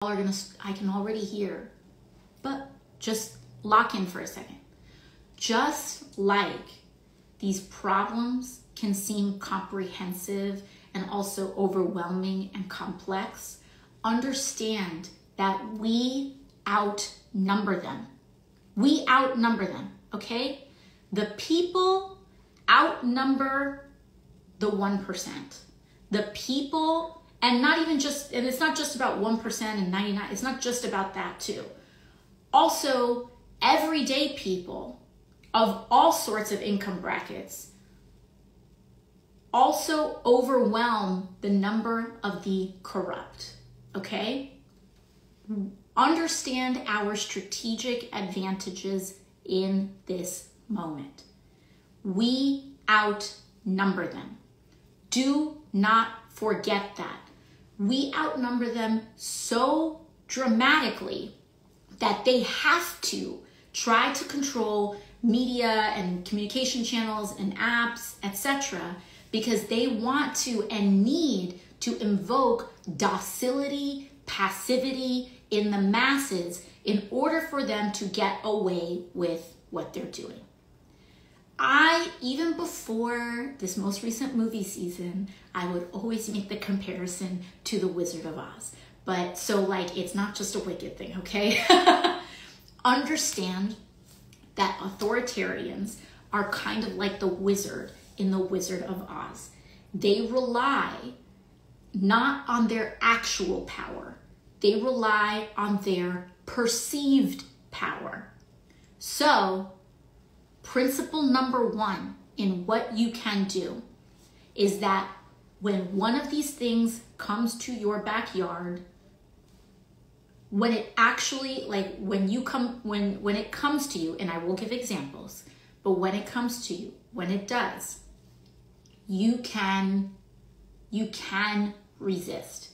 I can already hear, but just lock in for a second. Just like these problems can seem comprehensive and also overwhelming and complex, understand that we outnumber them. We outnumber them, okay? The people outnumber the 1%. The people, and not even just, and it's not just about 1% and 99, it's not just about that too. Also, everyday people of all sorts of income brackets also overwhelm the number of the corrupt, okay? Understand our strategic advantages in this moment. We outnumber them. Do not forget that. We outnumber them so dramatically that they have to try to control media and communication channels and apps, etc., because they want to and need to invoke docility, passivity in the masses in order for them to get away with what they're doing. Even before this most recent movie season, I would always make the comparison to The Wizard of Oz. But so like, it's not just a wicked thing, okay? Understand that authoritarians are kind of like the wizard in The Wizard of Oz. They rely not on their actual power. They rely on their perceived power. So, principle number one in what you can do is that when one of these things comes to your backyard, when it actually, like when it comes to you, and I will give examples, but when it comes to you, when it does, you can resist.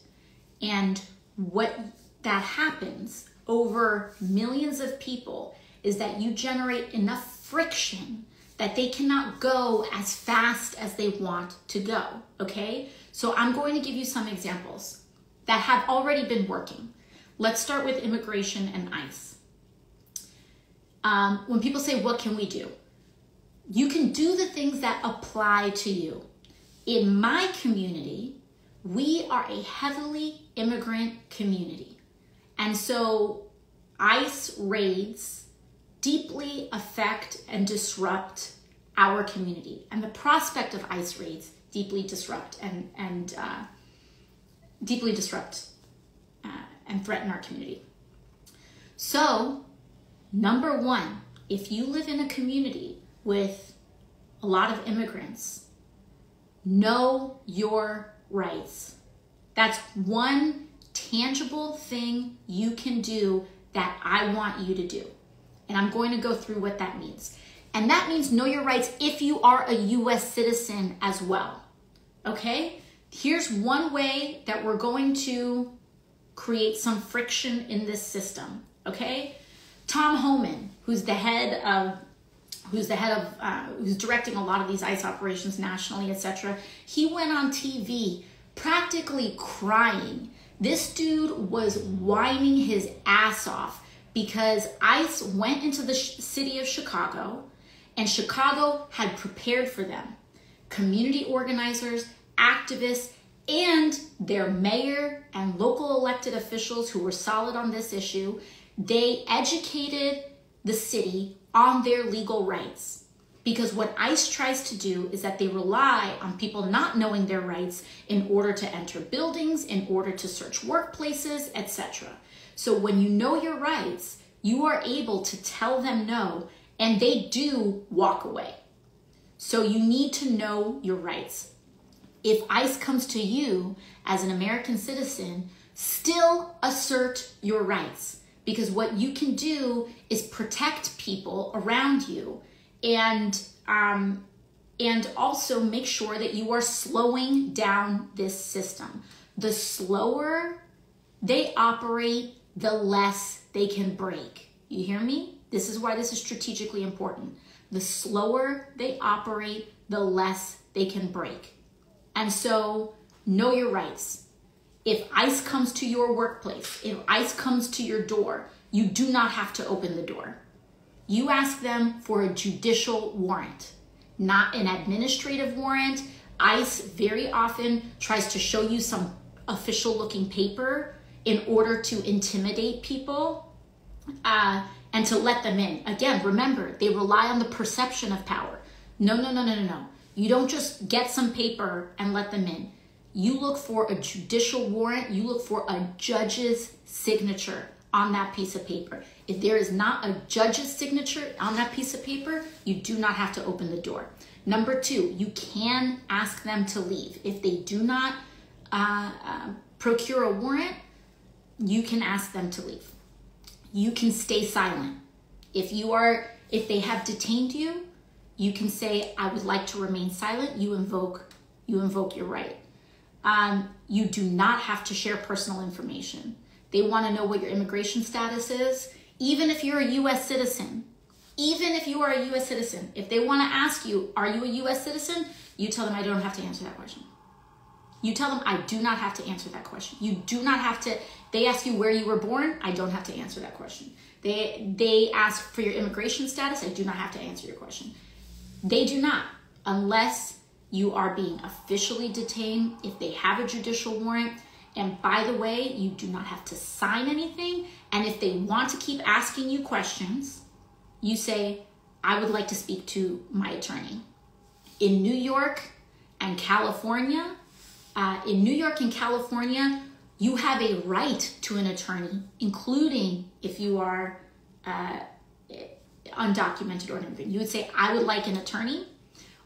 And what that happens over millions of people is that you generate enough friction that they cannot go as fast as they want to go, okay? So I'm going to give you some examples that have already been working. Let's start with immigration and ICE. When people say, what can we do? You can do the things that apply to you. In my community, we are a heavily immigrant community. And so ICE raids deeply affect and disrupt our community. And the prospect of ICE raids deeply disrupt and threaten our community. So, number one, if you live in a community with a lot of immigrants, know your rights. That's one tangible thing you can do that I want you to do. And I'm going to go through what that means. And that means know your rights if you are a US citizen as well. Okay? Here's one way that we're going to create some friction in this system. Okay? Tom Homan, who's directing a lot of these ICE operations nationally, etc. He went on TV practically crying. This dude was whining his ass off because ICE went into the city of Chicago and Chicago had prepared for them. Community organizers, activists, and their mayor and local elected officials who were solid on this issue, they educated the city on their legal rights. Because what ICE tries to do is that they rely on people not knowing their rights in order to enter buildings, in order to search workplaces, etc. So when you know your rights, you are able to tell them no, and they do walk away. So you need to know your rights. If ICE comes to you as an American citizen, still assert your rights. Because what you can do is protect people around you and also make sure that you are slowing down this system. The slower they operate, the less they can break. You hear me? This is why this is strategically important. The slower they operate, the less they can break. And so know your rights. If ICE comes to your workplace, if ICE comes to your door, you do not have to open the door. You ask them for a judicial warrant, not an administrative warrant. ICE very often tries to show you some official looking paper in order to intimidate people and to let them in. Again, remember, they rely on the perception of power. No. You don't just get some paper and let them in. You look for a judicial warrant. You look for a judge's signature on that piece of paper. If there is not a judge's signature on that piece of paper, you do not have to open the door. Number 2, you can ask them to leave. If they do not procure a warrant, you can ask them to leave. You can stay silent. If they have detained you, you can say, I would like to remain silent. You invoke your right. You do not have to share personal information. They want to know what your immigration status is. Even if you're a U.S. citizen, if they want to ask you, are you a U.S. citizen? You tell them, I don't have to answer that question. You tell them, I do not have to answer that question. You do not have to. They ask you where you were born. I don't have to answer that question. They ask for your immigration status. I do not have to answer your question. They do not, unless you are being officially detained, if they have a judicial warrant. And by the way, you do not have to sign anything. And if they want to keep asking you questions, you say, I would like to speak to my attorney. In New York and California, you have a right to an attorney, including if you are undocumented or an immigrant. You would say, I would like an attorney.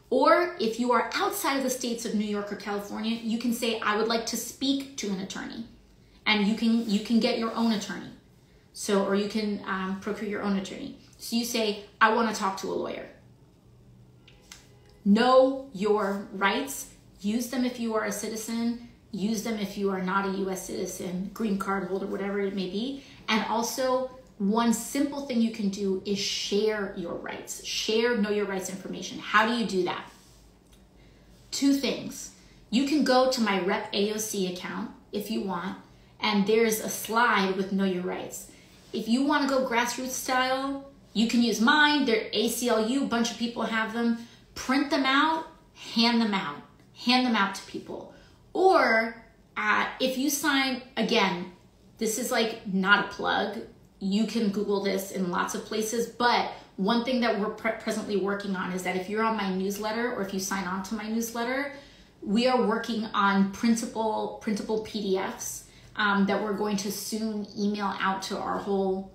Or if you are outside of the states of New York or California, you can say, I would like to speak to an attorney. And you can get your own attorney. Or you can procure your own attorney. So you say, I want to talk to a lawyer. Know your rights. Use them if you are a citizen. Use them if you are not a U.S. citizen, green card holder, whatever it may be. And also, one simple thing you can do is share your rights. Share know your rights information. How do you do that? 2 things. You can go to my Rep AOC account if you want, and there's a slide with know your rights. If you want to go grassroots style, you can use mine. They're ACLU, a bunch of people have them. Print them out, hand them out. Hand them out to people. Or if you sign, again, this is like not a plug. You can Google this in lots of places, but one thing that we're presently working on is that if you're on my newsletter or if you sign on to my newsletter, we are working on printable PDFs that we're going to soon email out to our whole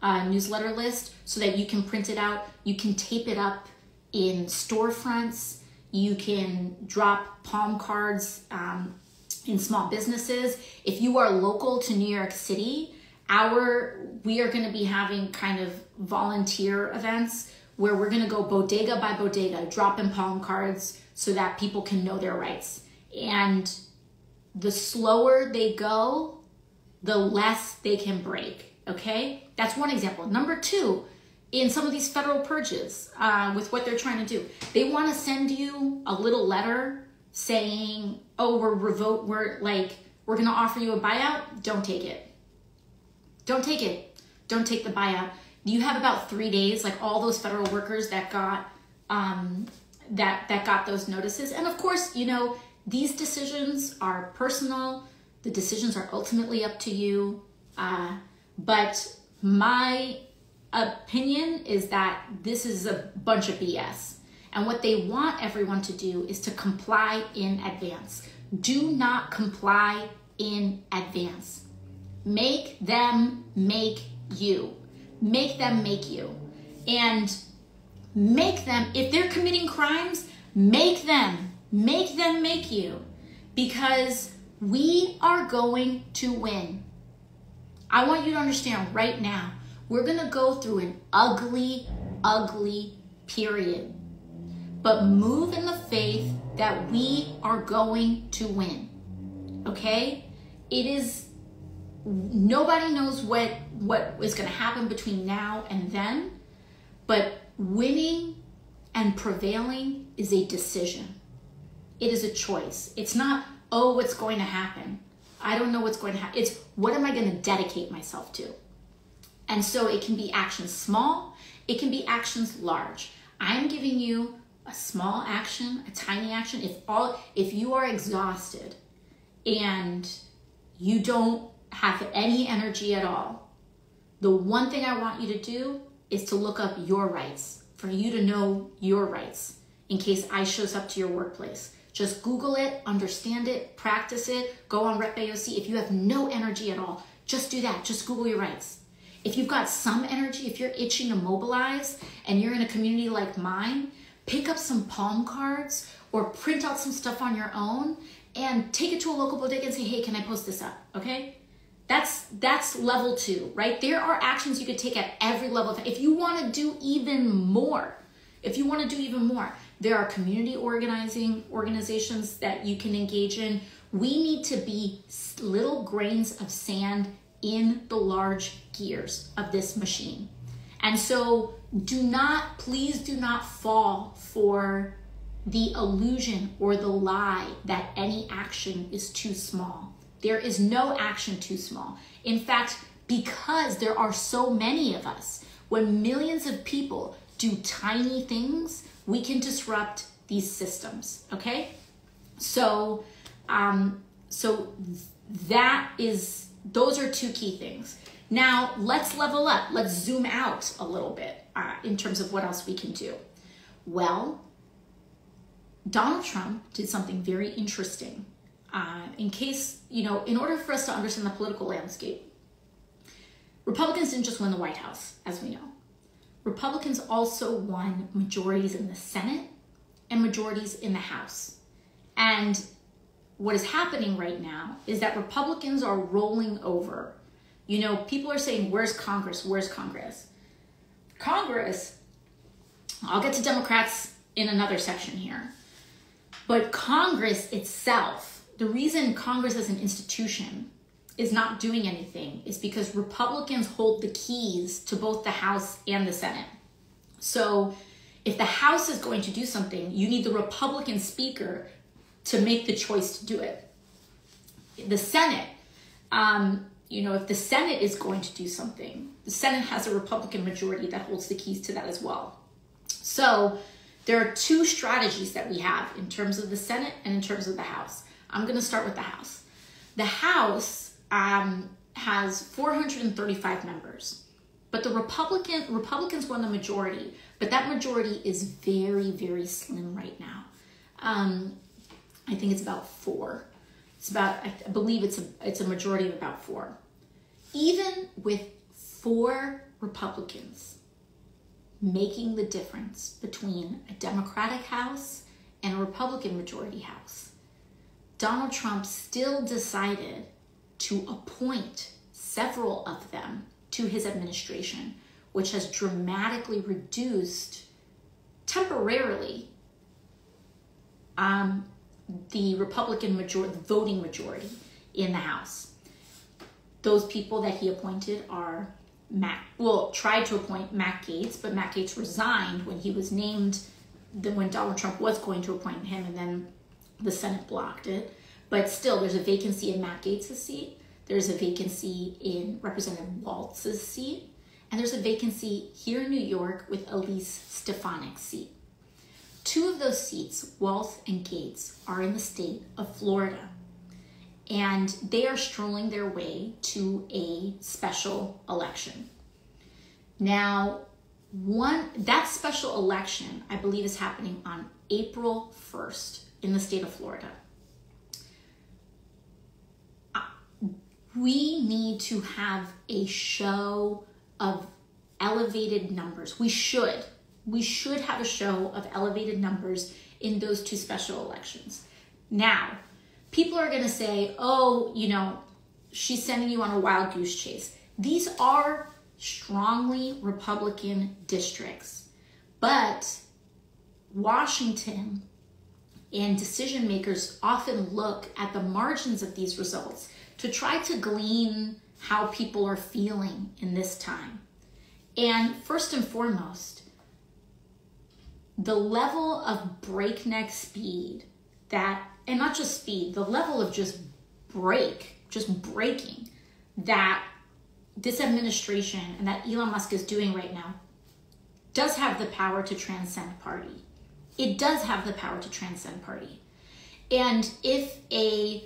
newsletter list so that you can print it out. You can tape it up in storefronts. You can drop palm cards in small businesses. If you are local to New York City, we are going to be having kind of volunteer events where we're going to go bodega by bodega, dropping palm cards so that people can know their rights. And the slower they go, the less they can break, okay? That's one example. Number 2, in some of these federal purges, with what they're trying to do, they want to send you a little letter saying, oh, we're going to offer you a buyout. Don't take it. Don't take it. Don't take the buyout. You have about 3 days, like all those federal workers that got that got those notices. And of course, these decisions are personal. The decisions are ultimately up to you. But my opinion is that this is a bunch of BS. And what they want everyone to do is to comply in advance. Do not comply in advance. Make them make you. Make them make you. And make them, if they're committing crimes, make them make you. Because we are going to win. I want you to understand right now, we're going to go through an ugly, ugly period. But move in the faith that we are going to win. Okay? Nobody knows what is going to happen between now and then, but winning and prevailing is a decision. It is a choice. It's not, oh, what's going to happen. I don't know what's going to happen. It's what am I going to dedicate myself to? And so it can be actions small, it can be actions large. I'm giving you a small action, a tiny action. If you are exhausted and you don't have any energy at all, the one thing I want you to do is to look up your rights, for you to know your rights in case I shows up to your workplace. Just Google it, understand it, practice it, go on Rep AOC. If you have no energy at all, just do that. Just Google your rights. If you've got some energy, if you're itching to mobilize and you're in a community like mine, pick up some palm cards or print out some stuff on your own and take it to a local bodega and say, hey, can I post this up? Okay? That's level 2, right? There are actions you could take at every level. If you want to do even more, there are community organizations that you can engage in. We need to be little grains of sand in the large gears of this machine. And so please do not fall for the illusion or the lie that any action is too small. There is no action too small. In fact, because there are so many of us, when millions of people do tiny things, we can disrupt these systems, okay? So, those are 2 key things. Now, let's level up. Let's zoom out a little bit in terms of what else we can do. Well, Donald Trump did something very interesting. In order for us to understand the political landscape, Republicans didn't just win the White House, as we know. Republicans also won majorities in the Senate and majorities in the House. And what is happening right now is that Republicans are rolling over. People are saying, where's Congress? Where's Congress? Congress, I'll get to Democrats in another section here. But Congress itself, the reason Congress as an institution is not doing anything is because Republicans hold the keys to both the House and the Senate. So if the House is going to do something, you need the Republican speaker to make the choice to do it. The Senate, if the Senate is going to do something, the Senate has a Republican majority that holds the keys to that as well. So there are 2 strategies that we have in terms of the Senate and in terms of the House. I'm going to start with the House. The House has 435 members, but the Republicans won the majority, but that majority is very, very slim right now. I think it's about 4. I believe it's a majority of about 4. Even with 4 Republicans making the difference between a Democratic House and a Republican majority House, Donald Trump still decided to appoint several of them to his administration, which has dramatically reduced temporarily the Republican voting majority in the House. Those people that he appointed are tried to appoint Matt Gaetz, but Matt Gaetz resigned when he was named, when Donald Trump was going to appoint him, and then the Senate blocked it. But still, there's a vacancy in Matt Gaetz' seat. There's a vacancy in Representative Waltz's seat. And there's a vacancy here in New York with Elise Stefanik's seat. 2 of those seats, Waltz and Gaetz, are in the state of Florida. And they are strolling their way to a special election. Now, that special election, I believe, is happening on April 1st in the state of Florida. We need to have a show of elevated numbers. We should have a show of elevated numbers in those 2 special elections. Now, people are going to say, she's sending you on a wild goose chase. These are strongly Republican districts, but Washington and decision makers often look at the margins of these results to try to glean how people are feeling in this time. And first and foremost, the level of breakneck speed and not just speed, the level of just break just breaking that this administration and that Elon Musk is doing right now does have the power to transcend party. It does have the power to transcend party. And if a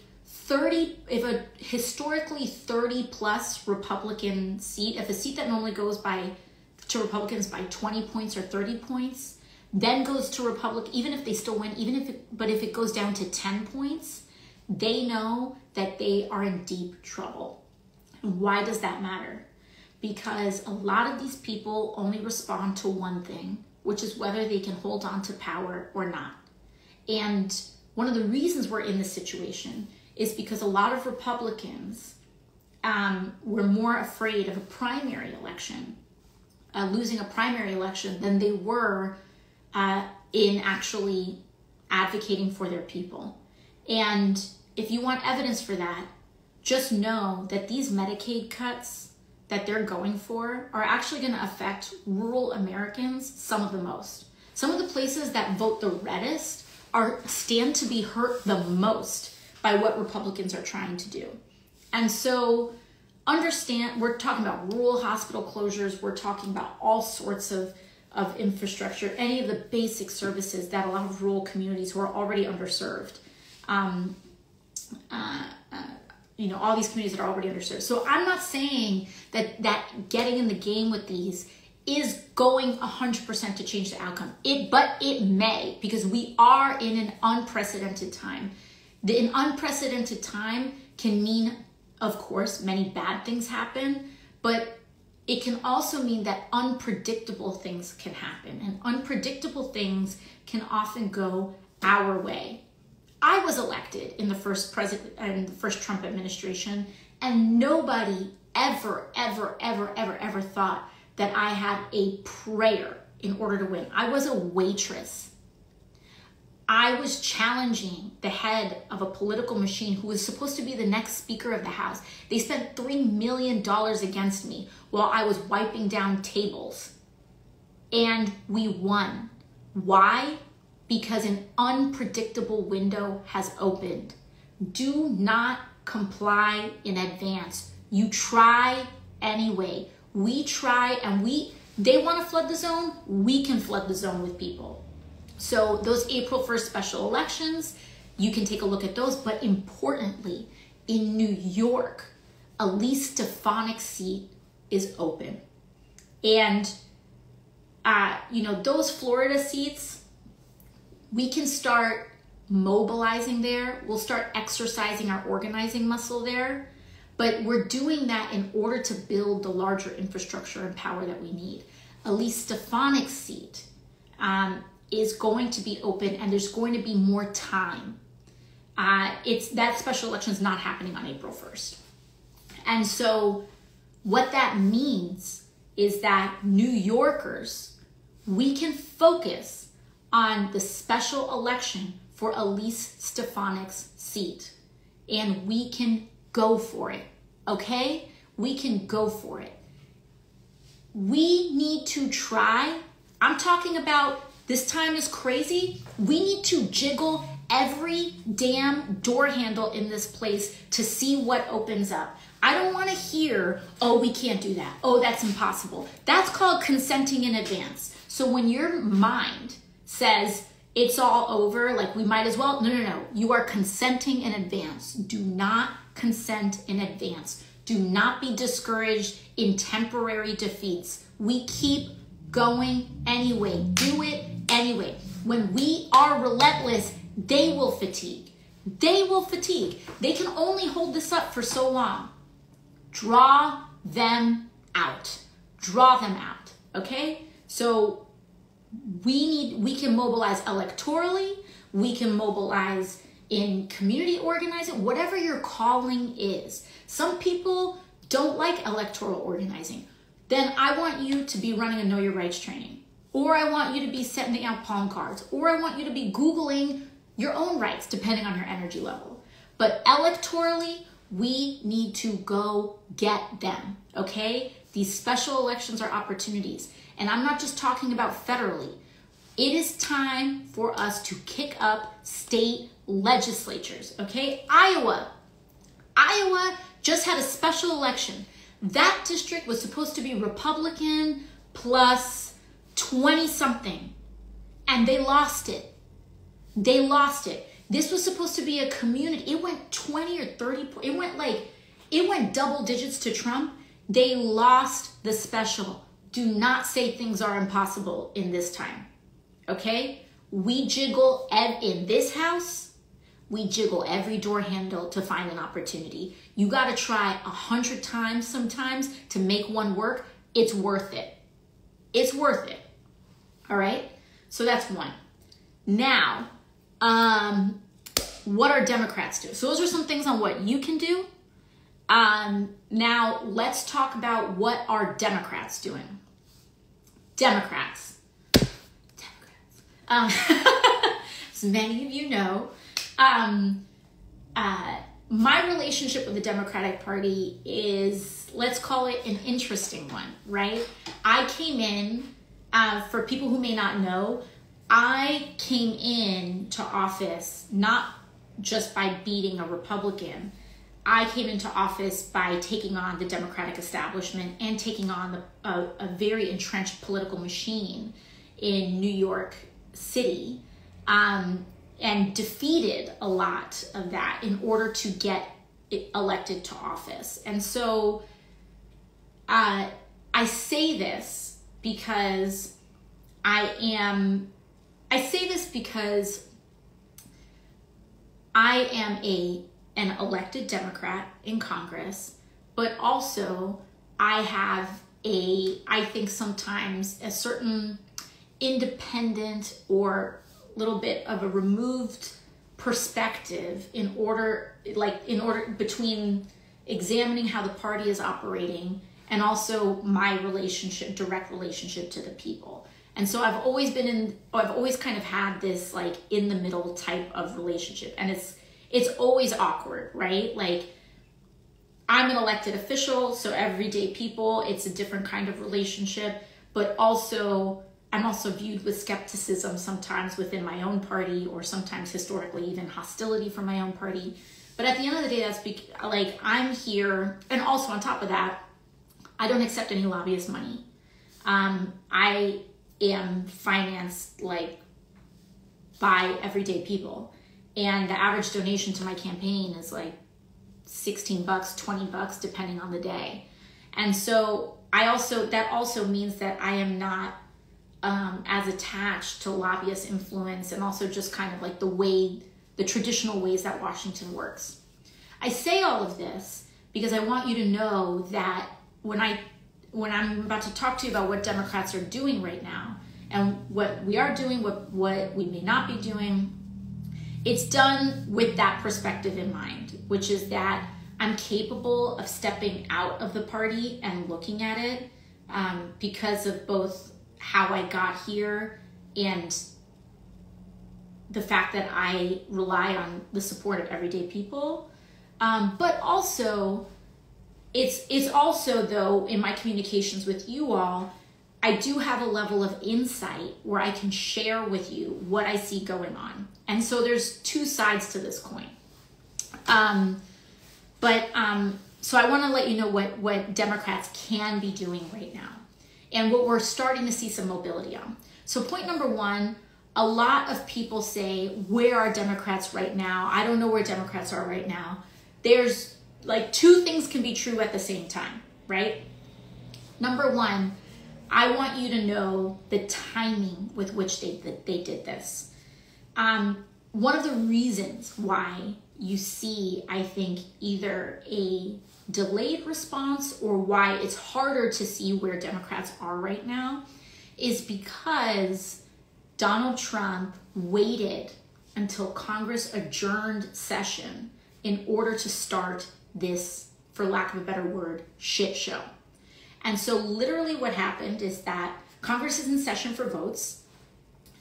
historically 30 plus Republican seat, if a seat that normally goes to Republicans by 20 points or 30 points, then goes to even if they still win, but if it goes down to 10 points, they know that they are in deep trouble. And why does that matter? Because a lot of these people only respond to one thing, which is whether they can hold on to power or not. And one of the reasons we're in this situation is because a lot of Republicans were more afraid of a primary election, losing a primary election, than they were in actually advocating for their people. And if you want evidence for that, just know that these Medicaid cuts that they're going for are actually going to affect rural Americans some of the most. Some of the places that vote the reddest stand to be hurt the most by what Republicans are trying to do. And so understand, we're talking about rural hospital closures, we're talking about all sorts of infrastructure, any of the basic services that a lot of rural communities who are already underserved, all these communities that are already underserved. So I'm not saying that getting in the game with these is going 100% to change the outcome. But it may, because we are in an unprecedented time. An unprecedented time can mean, of course, many bad things happen, but it can also mean that unpredictable things can happen, and unpredictable things can often go our way. I was elected in the first Trump administration, and nobody ever thought that I had a prayer in order to win. I was a waitress. I was challenging the head of a political machine who was supposed to be the next Speaker of the House. They spent $3 million against me while I was wiping down tables. And we won. Why? Because an unpredictable window has opened. Do not comply in advance. You try anyway. We try, and they want to flood the zone. We can flood the zone with people. So those April 1st special elections, you can take a look at those. But importantly, in New York, Elise Stefanik's seat is open. And, those Florida seats, we can start mobilizing there. We'll start exercising our organizing muscle there. But we're doing that in order to build the larger infrastructure and power that we need. Elise Stefanik's seat is going to be open, and there's going to be more time. That special election is not happening on April 1st. And so what that means is that New Yorkers, we can focus on the special election for Elise Stefanik's seat, and we can go for it, okay? We can go for it. We need to try. I'm talking about this time is crazy. We need to jiggle every damn door handle in this place to see what opens up. I don't want to hear, oh, we can't do that. Oh, that's impossible. That's called consenting in advance. So when your mind says it's all over, like we might as well, no. You are consenting in advance. Do not consent in advance. Do not be discouraged in temporary defeats. We keep going anyway. Do it anyway. When we are relentless, they will fatigue. They will fatigue. They can only hold this up for so long. Draw them out. Draw them out. Okay? So we can mobilize electorally. We can mobilize in community organizing, whatever your calling is. Some people don't like electoral organizing. Then I want you to be running a Know Your Rights training. Or I want you to be sending out palm cards. Or I want you to be Googling your own rights, depending on your energy level. But electorally, we need to go get them, okay? These special elections are opportunities. And I'm not just talking about federally. It is time for us to kick up state legislatures, okay? Iowa, Iowa just had a special election. That district was supposed to be Republican plus 20 something, and they lost it. They lost it. This was supposed to be a community. It went 20 or 30. It went double digits to Trump. They lost the special. Do not say things are impossible in this time. Okay? We jiggle in this house. We jiggle every door handle to find an opportunity. You got to try 100 times sometimes to make one work. It's worth it. It's worth it. All right? So that's one. Now, what are Democrats doing? So those are some things on what you can do. Now let's talk about what are Democrats doing. Democrats. As many of you know, my relationship with the Democratic Party is, let's call it an interesting one, right? I came in, for people who may not know, I came in to office not just by beating a Republican. I came into office by taking on the Democratic establishment and taking on a very entrenched political machine in New York City, and defeated a lot of that in order to get elected to office. And so I say this because I am an elected Democrat in Congress, but also I have I think sometimes a certain independent or little bit of a removed perspective in order between examining how the party is operating and also my direct relationship to the people. And so I've always kind of had this like in the middle type of relationship, and it's always awkward, right? Like, I'm an elected official, so everyday people, it's a different kind of relationship, but also I'm also viewed with skepticism sometimes within my own party, or sometimes historically even hostility from my own party. But at the end of the day, that's like, I'm here, and also on top of that, I don't accept any lobbyist money. I am financed like by everyday people, and the average donation to my campaign is like $16, $20, depending on the day. And so that also means that I am not as attached to lobbyist influence, and also just kind of like the traditional ways that Washington works. I say all of this because I want you to know that when I'm about to talk to you about what Democrats are doing right now, and what we are doing, what we may not be doing, it's done with that perspective in mind, which is that I'm capable of stepping out of the party and looking at it because of both how I got here and the fact that I rely on the support of everyday people. But also, it's also, though, in my communications with you all, I do have a level of insight where I can share with you what I see going on. And so there's two sides to this coin. So I want to let you know what Democrats can be doing right now, and what we're starting to see some mobility on. So point number one, a lot of people say, where are Democrats right now? I don't know where Democrats are right now. There's like two things can be true at the same time, right? Number one, I want you to know the timing with which they did this. One of the reasons why you see, I think, either a delayed response or why it's harder to see where Democrats are right now is because Donald Trump waited until Congress adjourned session in order to start this, for lack of a better word, shit show. And so literally what happened is that Congress is in session for votes,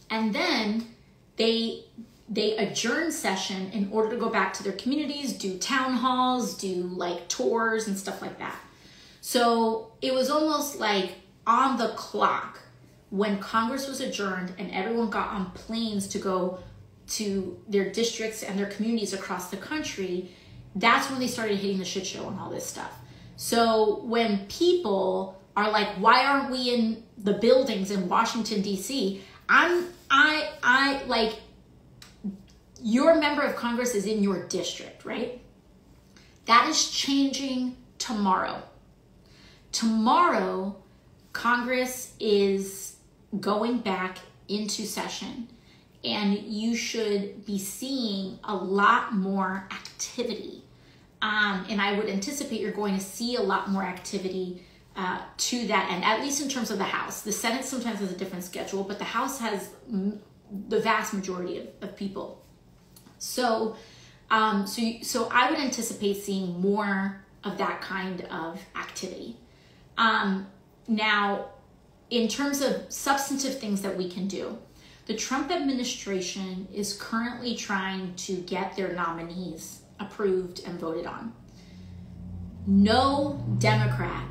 and then they adjourn session in order to go back to their communities, do town halls, do like tours and stuff like that. So it was almost like on the clock when Congress was adjourned and everyone got on planes to go to their districts and their communities across the country. that's when they started hitting the shit show and all this stuff. So when people are like, why aren't we in the buildings in Washington, D.C.? I like, your member of Congress is in your district, right? That is changing tomorrow. Tomorrow, Congress is going back into session, and you should be seeing a lot more activity. And I would anticipate you're going to see a lot more activity to that end, at least in terms of the House. The Senate sometimes has a different schedule, but the House has the vast majority of people. So I would anticipate seeing more of that kind of activity. Now, in terms of substantive things that we can do, the Trump administration is currently trying to get their nominees approved and voted on. No Democrat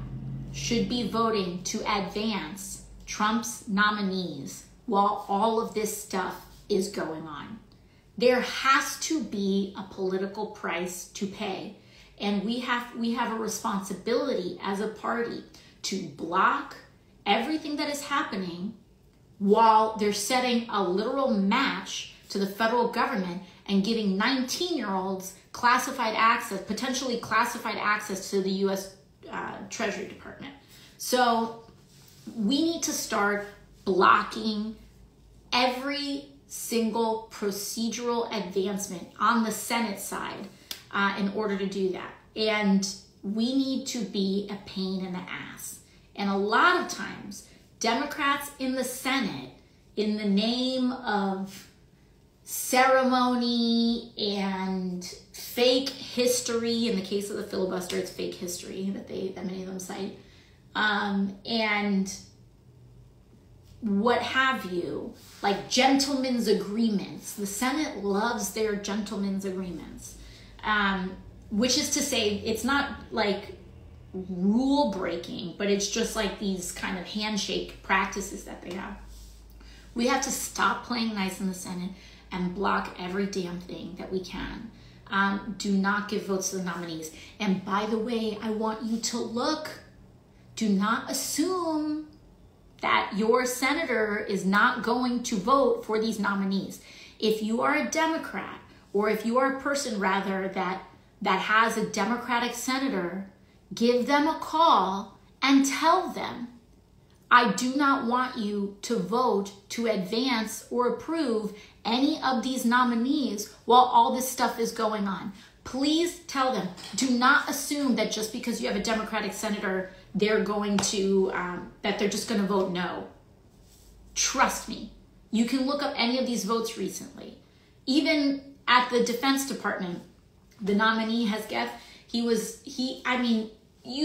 should be voting to advance Trump's nominees while all of this stuff is going on. There has to be a political price to pay, and we have a responsibility as a party to block everything that is happening while they're setting a literal match to the federal government and giving 19-year-olds classified access, potentially classified access to the U.S. Treasury Department. So we need to start blocking every single procedural advancement on the Senate side in order to do that. And we need to be a pain in the ass. And a lot of times, Democrats in the Senate, in the name of ceremony and fake history, in the case of the filibuster, it's fake history that many of them cite, and what have you, like gentlemen's agreements. The Senate loves their gentlemen's agreements, which is to say, it's not like rule breaking, but it's just like these kind of handshake practices that they have. We have to stop playing nice in the Senate and block every damn thing that we can. Do not give votes to the nominees. And by the way, I want you to look. Do not assume that your senator is not going to vote for these nominees. If you are a Democrat, or if you are a person rather that has a Democratic senator, give them a call and tell them, I do not want you to vote to advance or approve any of these nominees while all this stuff is going on. Please tell them. Do not assume that just because you have a Democratic senator, they're going to, that they're just going to vote no. Trust me. You can look up any of these votes recently. Even at the Defense Department, the nominee Hesketh, you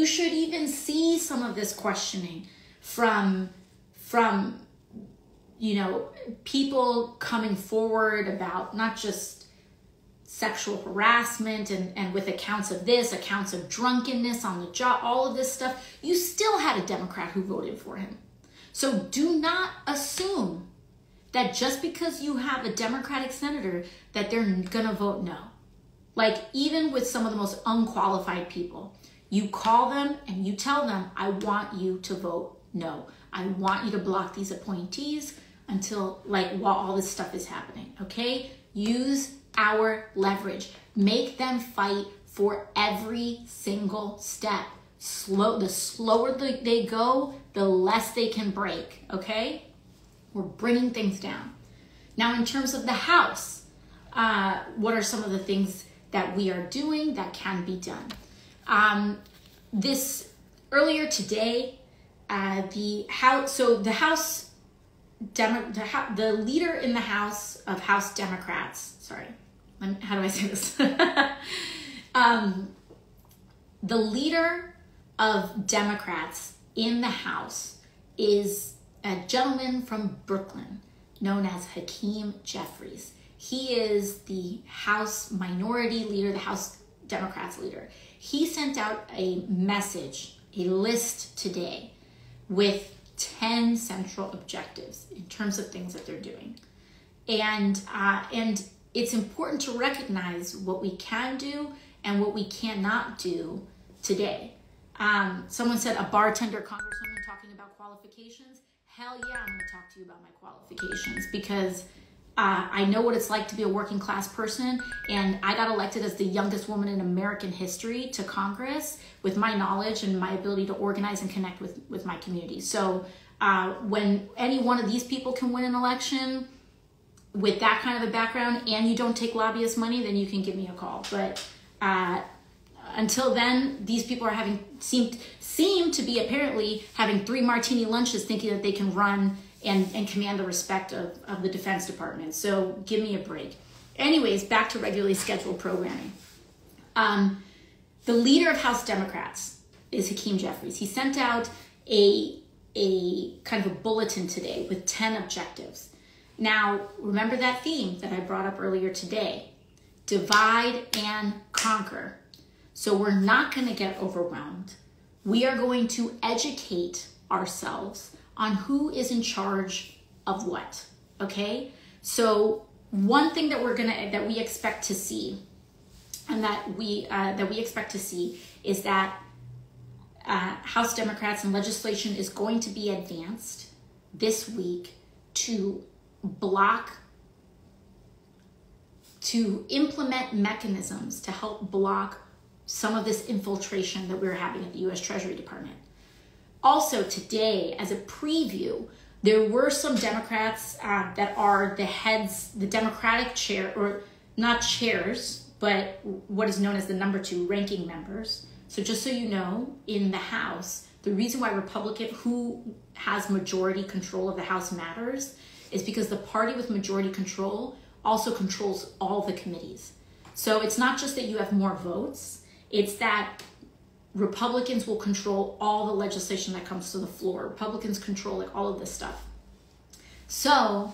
should even see some of this questioning from people coming forward about not just sexual harassment and with accounts of this, accounts of drunkenness on the job, all of this stuff. You still had a Democrat who voted for him. So do not assume that just because you have a Democratic senator that they're gonna vote no. Like, even with some of the most unqualified people, you call them and you tell them, I want you to vote no. I want you to block these appointees until, while all this stuff is happening, okay? Use our leverage. Make them fight for every single step. The slower they go, the less they can break, okay? We're bringing things down. Now, in terms of the House, what are some of the things that we are doing that can be done? Earlier today, the leader in the House of House Democrats, how do I say this? The leader of Democrats in the House is a gentleman from Brooklyn known as Hakeem Jeffries. He is the House Minority Leader, the House Democrats leader. He sent out a message, a list today with 10 central objectives in terms of things that they're doing. And it's important to recognize what we can do and what we cannot do today. Someone said a bartender congresswoman talking about qualifications. Hell yeah, I'm going to talk to you about my qualifications, because I know what it's like to be a working class person, and I got elected as the youngest woman in American history to Congress with my knowledge and my ability to organize and connect with my community. So when any one of these people can win an election with that kind of a background and you don't take lobbyist money, then you can give me a call. But until then, these people are seem to be apparently having 3 martini lunches thinking that they can run and command the respect of the Defense Department. So give me a break. Anyways, back to regularly scheduled programming. The leader of House Democrats is Hakeem Jeffries. He sent out a kind of a bulletin today with 10 objectives. Now, remember that theme that I brought up earlier today: divide and conquer. So we're not going to get overwhelmed. We are going to educate ourselves on who is in charge of what. Okay? So one thing that we expect to see, and that we expect to see, is that House Democrats and legislation is going to be advanced this week to implement mechanisms to help block some of this infiltration that we're having at the U.S. Treasury Department. Also today, as a preview, there were some Democrats that are the heads, the Democratic chair, or not chairs, but what is known as the number 2 ranking members. So just so you know, in the House, the reason why who has majority control of the House matters is because the party with majority control also controls all the committees. So it's not just that you have more votes, it's that Republicans will control all the legislation that comes to the floor. Republicans control all of this stuff. So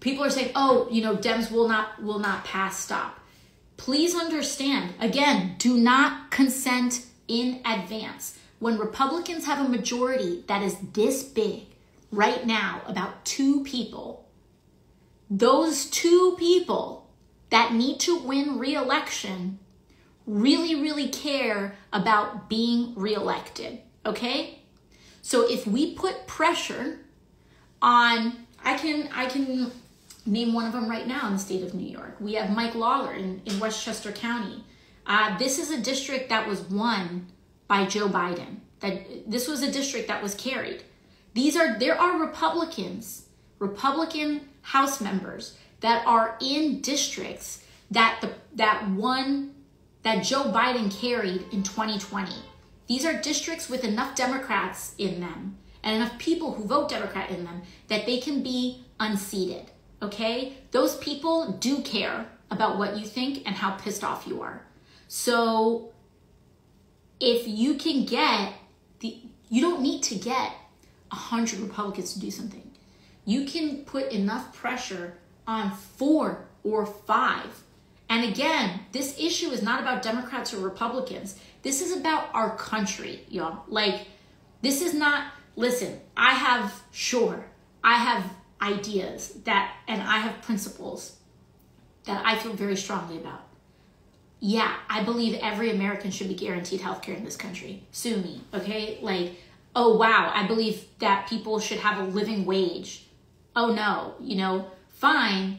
people are saying, oh, Dems will not pass stop. Please understand, again, do not consent in advance. When Republicans have a majority that is this big right now, about 2 people, those 2 people that need to win re-election really, really care about being reelected, okay? So if we put pressure on, I can name one of them right now in the state of New York. We have Mike Lawler in Westchester County. This is a district that was won by Joe Biden. This was a district that was carried. There are Republican House members that are in districts that Joe Biden carried in 2020. These are districts with enough Democrats in them and enough people who vote Democrat in them that they can be unseated, okay? Those people do care about what you think and how pissed off you are. So if you can you don't need to get 100 Republicans to do something. You can put enough pressure on 4 or 5. And again, this issue is not about Democrats or Republicans. This is about our country, y'all. This is not, listen, I have ideas and I have principles that I feel very strongly about. Yeah, I believe every American should be guaranteed healthcare in this country. Sue me, okay? Oh wow, I believe that people should have a living wage. Oh no, fine.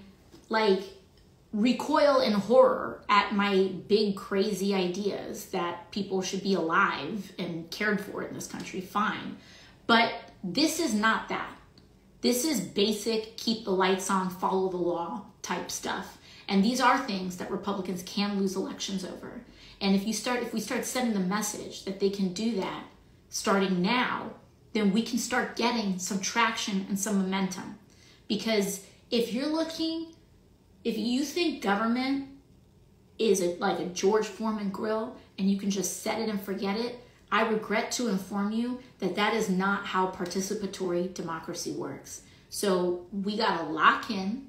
Recoil in horror at my big crazy ideas that people should be alive and cared for in this country, fine. But this is not that. This is basic, keep the lights on, follow the law type stuff. And these are things that Republicans can lose elections over. And if we start sending the message that they can do that starting now, then we can start getting some traction and some momentum. Because if you think government is like a George Foreman grill and you can just set it and forget it, I regret to inform you that is not how participatory democracy works. So we gotta lock in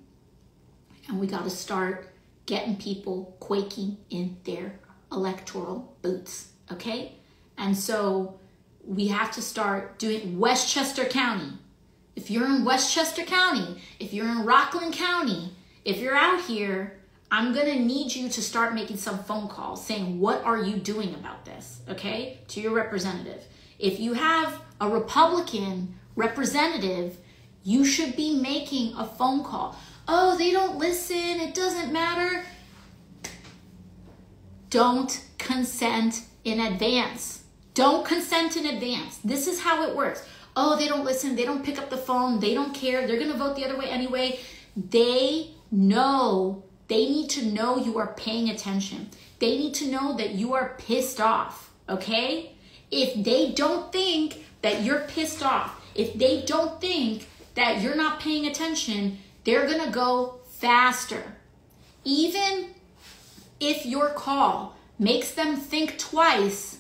and we gotta start getting people quaking in their electoral boots, okay? And so we have to start doing Westchester County. If you're in Westchester County, if you're in Rockland County, if you're out here, I'm going to need you to start making some phone calls saying, what are you doing about this? Okay, to your representative. If you have a Republican representative, you should be making a phone call. Oh, they don't listen. It doesn't matter. Don't consent in advance. Don't consent in advance. This is how it works. Oh, they don't listen. They don't pick up the phone. They don't care. They're going to vote the other way anyway. They know. They need to know you are paying attention. They need to know that you are pissed off, okay? If they don't think that you're pissed off, if they don't think that you're not paying attention, they're going to go faster. Even if your call makes them think twice,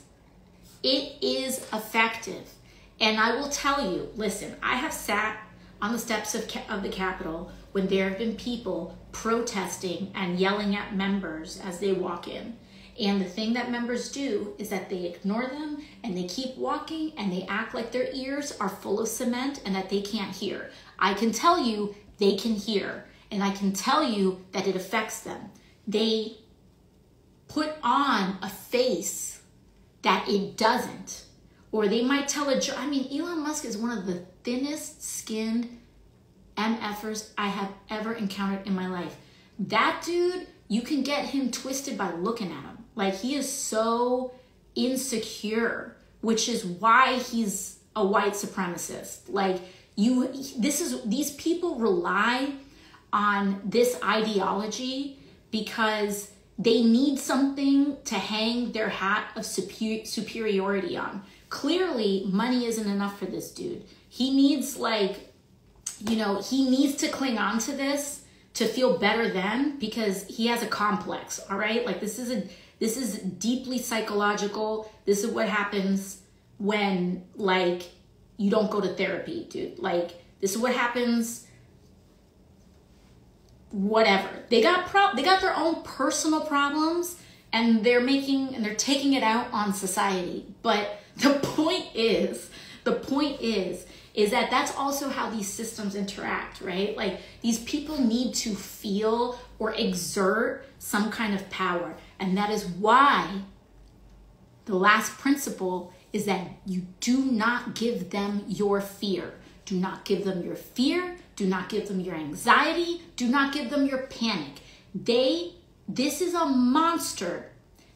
it is effective. And I will tell you, listen, I have sat on the steps of the Capitol when there have been people protesting and yelling at members as they walk in. And the thing that members do is that they ignore them and they keep walking and they act like their ears are full of cement and that they can't hear. I can tell you they can hear, and I can tell you that it affects them. They put on a face that it doesn't. Or they might tell Elon Musk is one of the thinnest skinned MFers I have ever encountered in my life. That dude, you can get him twisted by looking at him. Like, he is so insecure, which is why he's a white supremacist. Like, these people rely on this ideology because they need something to hang their hat of superiority on. Clearly, money isn't enough for this dude. He needs he needs to cling on to this to feel better than, because he has a complex, all right? Like, this is deeply psychological. This is what happens when, like, you don't go to therapy, dude. Like, this is what happens. Whatever. They got their own personal problems, and they're taking it out on society. But the point is that that's also how these systems interact, right? Like, these people need to feel or exert some kind of power. And that is why the last principle is that you do not give them your fear. Do not give them your fear. Do not give them your anxiety. Do not give them your panic. This is a monster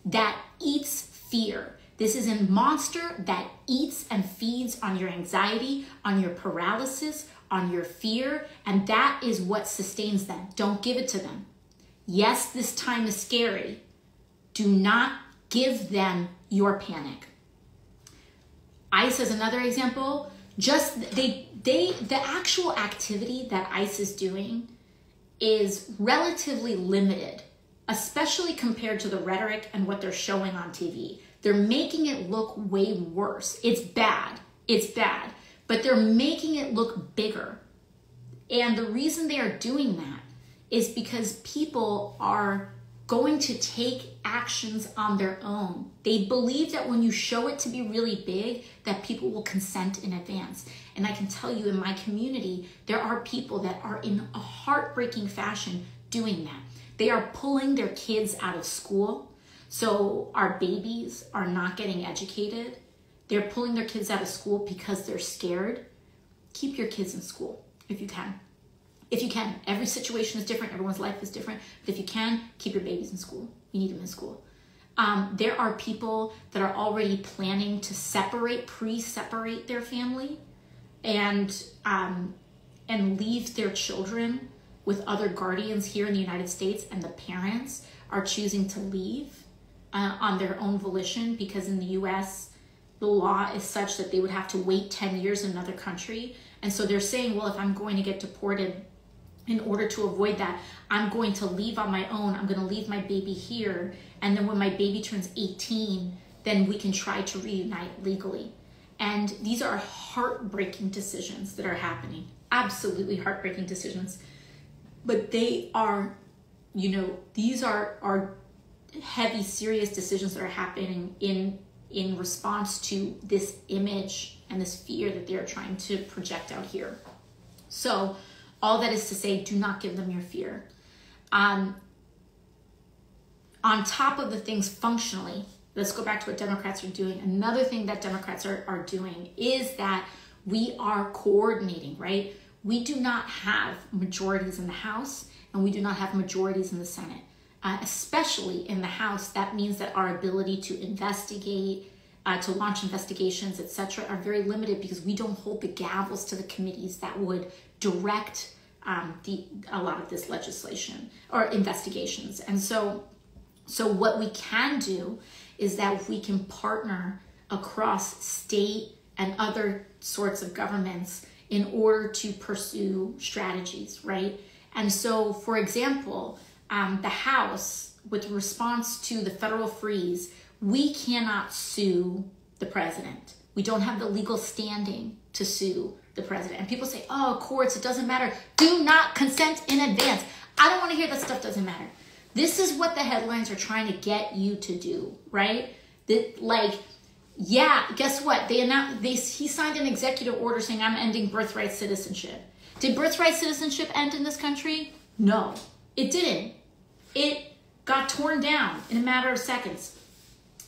that eats fear. This is a monster that eats and feeds on your anxiety, on your paralysis, on your fear, and that is what sustains them. Don't give it to them. Yes, this time is scary. Do not give them your panic. ICE is another example. The actual activity that ICE is doing is relatively limited, especially compared to the rhetoric and what they're showing on TV. They're making it look way worse. It's bad, but they're making it look bigger. And the reason they are doing that is because people are going to take actions on their own. They believe that when you show it to be really big, that people will consent in advance. And I can tell you, in my community, there are people that are in a heartbreaking fashion doing that. They are pulling their kids out of school. So our babies are not getting educated. They're pulling their kids out of school because they're scared. Keep your kids in school if you can. If you can. Every situation is different. Everyone's life is different. But if you can, keep your babies in school. You need them in school. There are people that are already planning to pre-separate their family and leave their children with other guardians here in the United States, and the parents are choosing to leave on their own volition, because in the US, the law is such that they would have to wait 10 years in another country. And so they're saying, well, if I'm going to get deported, in order to avoid that, I'm going to leave on my own. I'm going to leave my baby here. And then when my baby turns 18, then we can try to reunite legally. And these are heartbreaking decisions that are happening. Absolutely heartbreaking decisions. But they are, these are heavy, serious decisions that are happening in response to this image and this fear that they're trying to project out here. So all that is to say, do not give them your fear. on top of the things functionally, let's go back to what Democrats are doing. Another thing that Democrats are doing is that we are coordinating, right? We do not have majorities in the House and we do not have majorities in the Senate. Especially in the House, that means that our ability to investigate, to launch investigations, etc., are very limited because we don't hold the gavels to the committees that would direct a lot of this legislation or investigations. And so what we can do is that we can partner across state and other sorts of governments in order to pursue strategies, right? And so, for example, the House, with response to the federal freeze, we cannot sue the president. We don't have the legal standing to sue the president. And people say, oh, courts, it doesn't matter. Do not consent in advance. I don't want to hear that stuff doesn't matter. This is what the headlines are trying to get you to do, right? Yeah, guess what? He signed an executive order saying, I'm ending birthright citizenship. Did birthright citizenship end in this country? No, it didn't. It got torn down in a matter of seconds.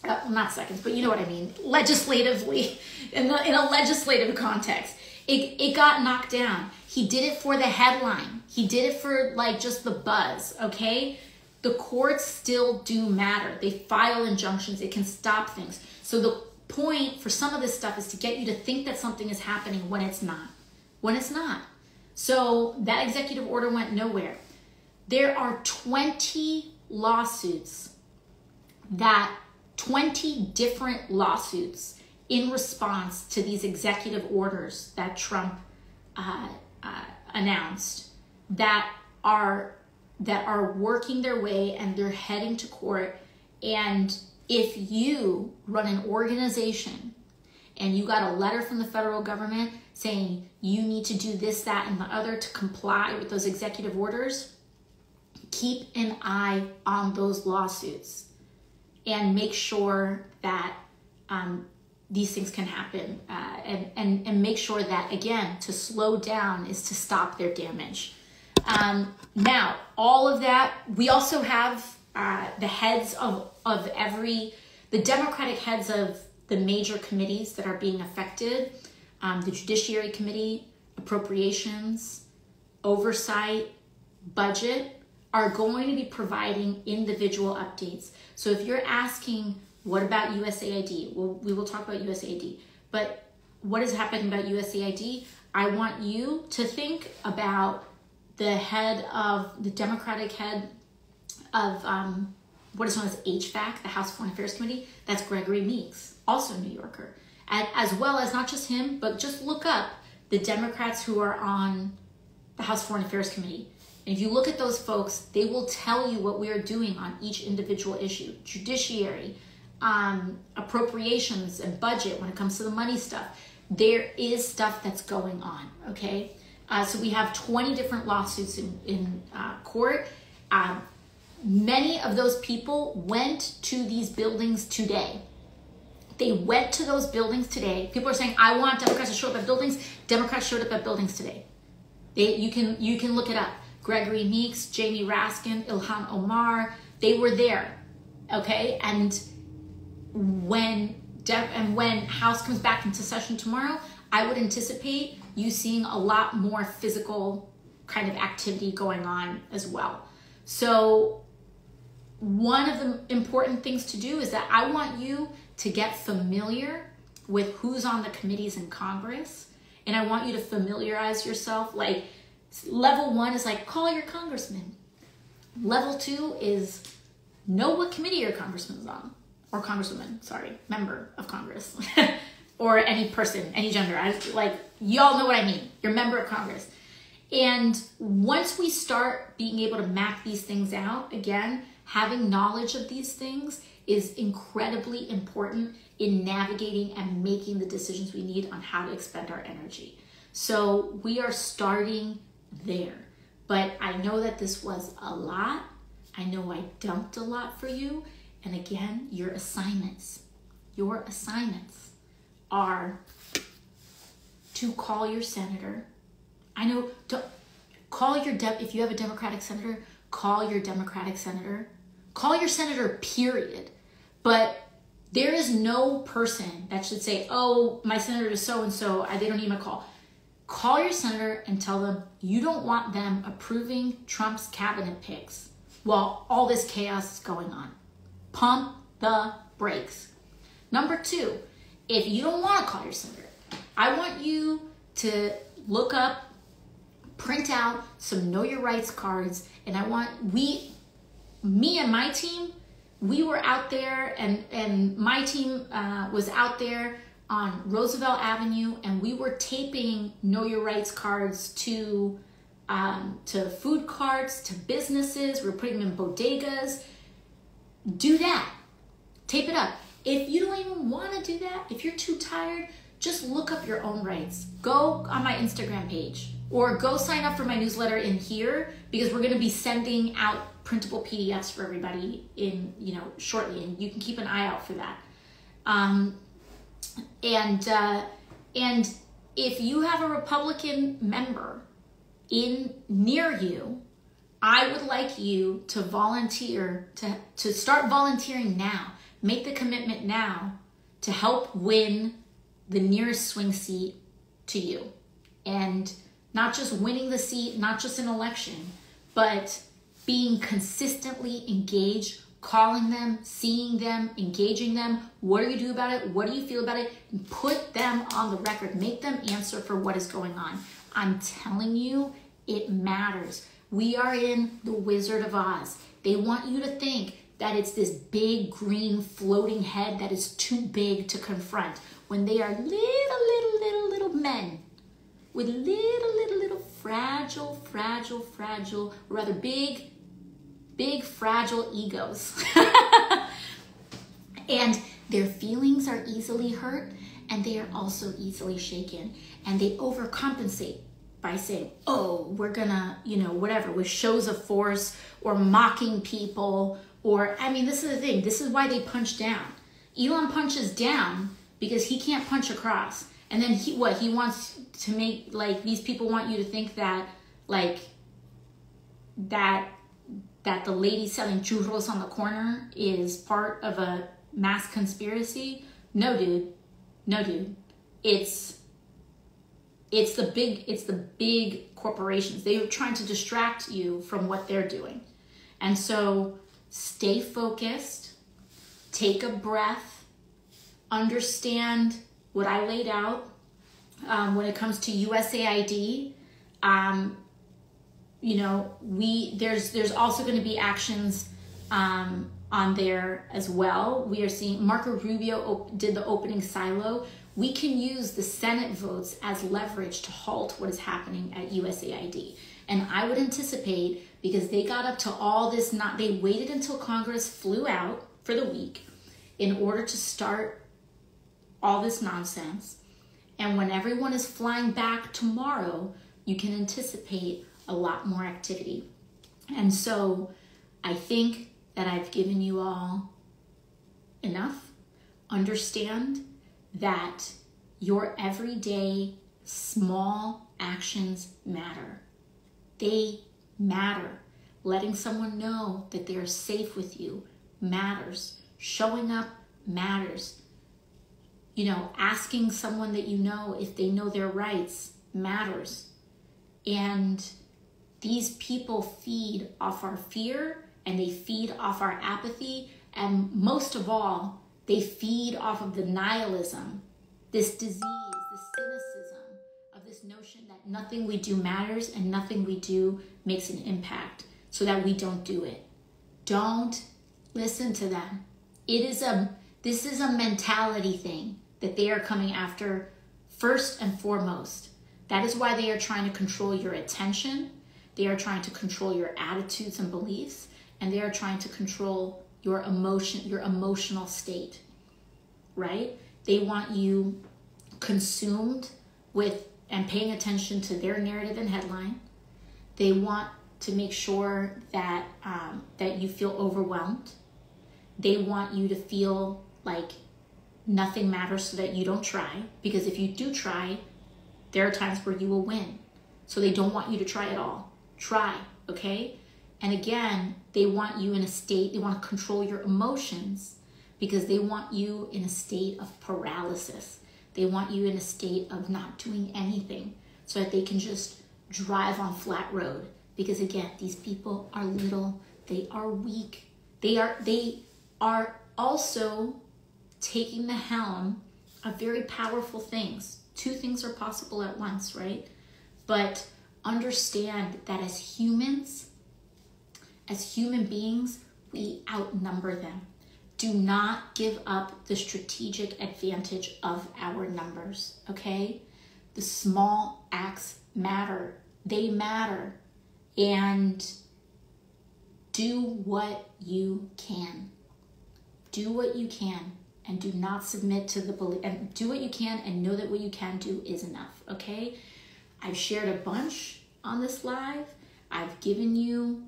Not seconds, but you know what I mean. Legislatively, in a legislative context, it got knocked down. He did it for the headline. He did it for just the buzz, okay? The courts still do matter. They file injunctions. It can stop things. So the point for some of this stuff is to get you to think that something is happening when it's not. When it's not. So that executive order went nowhere. There are 20 different lawsuits in response to these executive orders that Trump announced that are working their way and they're heading to court. And if you run an organization and you got a letter from the federal government saying you need to do this, that, and the other to comply with those executive orders, keep an eye on those lawsuits and make sure that these things can happen and make sure that, again, to slow down is to stop their damage. Now, all of that, we also have the heads of the Democratic heads of the major committees that are being affected, the Judiciary Committee, Appropriations, Oversight, Budget, are going to be providing individual updates. So if you're asking, what about USAID? Well, we will talk about USAID, but what is happening about USAID? I want you to think about the Democratic head of what is known as HVAC, the House Foreign Affairs Committee. That's Gregory Meeks, also a New Yorker. As well as not just him, but just look up the Democrats who are on the House Foreign Affairs Committee. And if you look at those folks, they will tell you what we are doing on each individual issue. Judiciary, appropriations, and budget when it comes to the money stuff. There is stuff that's going on, okay? So we have 20 different lawsuits in court. Many of those people went to these buildings today. They went to those buildings today. People are saying, I want Democrats to show up at buildings. Democrats showed up at buildings today. You can look it up. Gregory Meeks, Jamie Raskin, Ilhan Omar, they were there, okay? And when House comes back into session tomorrow, I would anticipate you seeing a lot more physical kind of activity going on as well. So one of the important things to do is that I want you to get familiar with who's on the committees in Congress. And I want you to familiarize yourself. Level 1 is call your congressman. Level 2 is know what committee your congressman is on. Or congresswoman, member of Congress. Or any person, any gender. Y'all know what I mean. You're a member of Congress. And once we start being able to map these things out, again, having knowledge of these things is incredibly important in navigating and making the decisions we need on how to expend our energy. So we are starting there. But I know that this was a lot. I know I dumped a lot for you. And again, your assignments are to call your senator. I know, if you have a Democratic senator, call your Democratic senator. Call your senator, period. But there is no person that should say, oh, my senator is so-and-so, they don't need my call. Call your senator and tell them you don't want them approving Trump's cabinet picks while all this chaos is going on. Pump the brakes. Number 2, if you don't want to call your senator, I want you to look up, print out some Know Your Rights cards, and I want me and my team, we were out there, and my team was out there on Roosevelt Avenue, and we were taping Know Your Rights cards to food carts, to businesses. We were putting them in bodegas. Do that. Tape it up. If you don't even want to do that, if you're too tired, just look up your own rights. Go on my Instagram page or go sign up for my newsletter in here, because we're going to be sending out printable PDFs for everybody in, shortly, and you can keep an eye out for that. And if you have a Republican member near you, I would like you to volunteer, to start volunteering now. Make the commitment now to help win the nearest swing seat to you. And not just winning the seat, not just an election, but being consistently engaged, calling them, seeing them, engaging them. What do you do about it? What do you feel about it? And put them on the record. Make them answer for what is going on. I'm telling you, it matters. We are in the Wizard of Oz. They want you to think that it's this big green floating head that is too big to confront, when they are little men with little fragile, rather big, fragile egos. And their feelings are easily hurt, and they are also easily shaken. And they overcompensate by saying, oh, we're gonna, whatever, with shows of force or mocking people. Or, this is the thing. This is why they punch down. Elon punches down because he can't punch across. And then he wants to make, these people want you to think that, that the lady selling churros on the corner is part of a mass conspiracy. No, dude. It's the big corporations. They are trying to distract you from what they're doing. And so stay focused, take a breath, understand what I laid out when it comes to USAID. There's also going to be actions on there as well. We are seeing Marco Rubio did the opening silo. We can use the Senate votes as leverage to halt what is happening at USAID. And I would anticipate, because they got up to all this, they waited until Congress flew out for the week in order to start all this nonsense. And when everyone is flying back tomorrow, you can anticipate a lot more activity. And so I think that I've given you all enough. Understand that your everyday small actions matter. They matter. Letting someone know that they are safe with you matters. Showing up matters. Asking someone that you know if they know their rights matters. And these people feed off our fear, and they feed off our apathy, and most of all, they feed off of the nihilism, this disease, this cynicism of this notion that nothing we do matters and nothing we do makes an impact, so that we don't do it. Don't listen to them. This is a mentality thing that they are coming after first and foremost. That is why they are trying to control your attention. They are trying to control your attitudes and beliefs, and they are trying to control your emotional state, right? They want you consumed with and paying attention to their narrative and headline. They want to make sure that that you feel overwhelmed. They want you to feel like nothing matters, so that you don't try, because if you do try, there are times where you will win. So they don't want you to try at all. Try, okay? And again, they want you in a state, they want to control your emotions because they want you in a state of paralysis. They want you in a state of not doing anything so that they can just drive on flat road. Because again, these people are little, they are weak. They are also taking the helm of very powerful things. Two things are possible at once, right? But understand that as human beings, we outnumber them. Do not give up the strategic advantage of our numbers, okay? The small acts matter. They matter. And do what you can. Do what you can, and do not submit to the belief. And do what you can, and know that what you can do is enough, okay? I've shared a bunch on this live. I've given you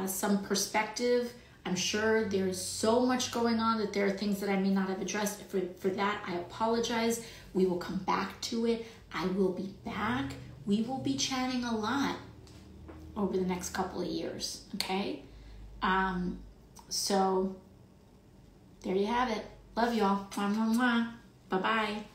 some perspective. I'm sure there's so much going on that there are things that I may not have addressed. For that, I apologize. We will come back to it. I will be back. We will be chatting a lot over the next couple of years, okay? So there you have it. Love y'all. Mwah, mwah, mwah. Bye-bye.